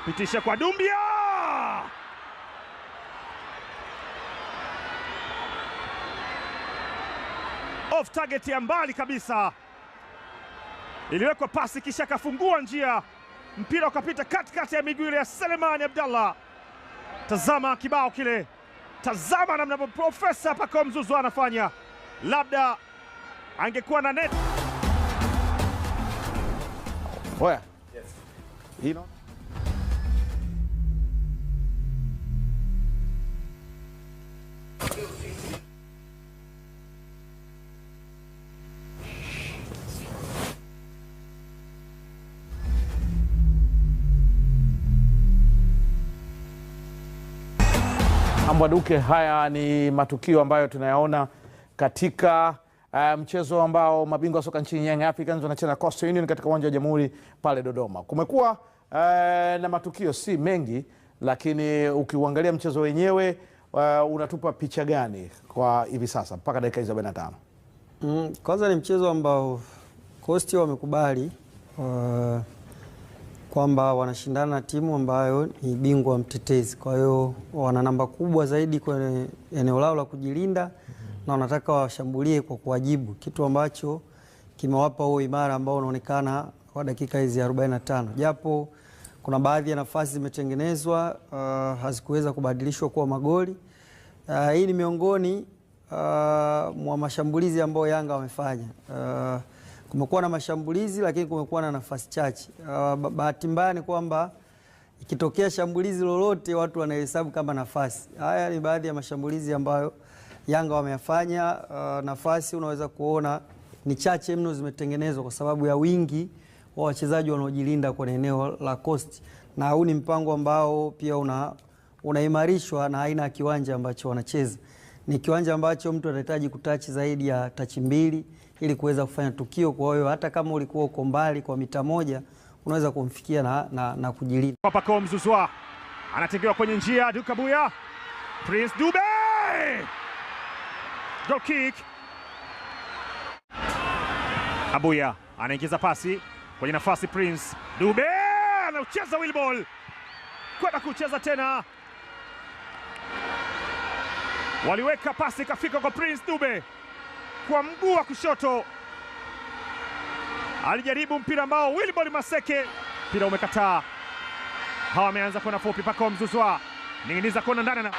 pitisha kwa Doumbia, off target ya mbali kabisa, iliwekwa pasi kisha kafungua njia, mpira ukapita katikati ya miguu ya Selemani Abdallah. Tazama kibao kile, tazama namna Profesa Pacome Zouzoua anafanya, labda angekuwa na net. Oya. Yes. Hilo. Ambwaduke, haya ni matukio ambayo tunayaona katika mchezo ambao mabingwa soka nchini Young Africans wanacheza Coastal Union katika uwanja wa Jamhuri pale Dodoma. Kumekuwa na matukio si mengi, lakini ukiuangalia mchezo wenyewe unatupa picha gani kwa hivi sasa mpaka dakika 45? Kwanza ni mchezo ambao Coastal wamekubali kwamba wanashindana na timu ambayo ni bingwa mtetezi. Kwa hiyo wana namba kubwa zaidi kwenye eneo lao la kujilinda na wanataka washambulie kwa kuwajibu, kitu ambacho kimewapa huo imara ambao unaonekana kwa dakika hizi 45. Japo kuna baadhi ya nafasi zimetengenezwa hazikuweza kubadilishwa kuwa magoli. Hii ni miongoni mwa mashambulizi ambayo Yanga wamefanya. Kumekuwa na mashambulizi lakini kumekuwa na nafasi chache. Bahati mbaya ni kwamba ikitokea shambulizi lolote watu wanahesabu kama nafasi. Haya ni baadhi ya mashambulizi ambayo Yanga wameyafanya. Nafasi unaweza kuona ni chache mno zimetengenezwa kwa sababu ya wingi wa wachezaji wanaojilinda kwenye eneo la Coast, na huu ni mpango ambao pia unaimarishwa na aina ya kiwanja ambacho wanacheza. Ni kiwanja ambacho mtu anahitaji kutachi zaidi ya tachi mbili ili kuweza kufanya tukio. Kwa hiyo hata kama ulikuwa uko mbali kwa mita moja unaweza kumfikia na kujilinda. Pacome Zouzoua anatengewa kwenye njia, Duke Buya, Prince Dube, goal kick. Abuya anaingiza pasi kwenye nafasi, Prince Dube anaucheza wheel ball kwenda kucheza tena, waliweka pasi ikafika kwa Prince Dube kwa mguu wa kushoto, alijaribu mpira ambao Wilbord Maseke, mpira umekataa. Hawa wameanza kwenda fupi, Pacome Zouzoua ninginiza kona ndani na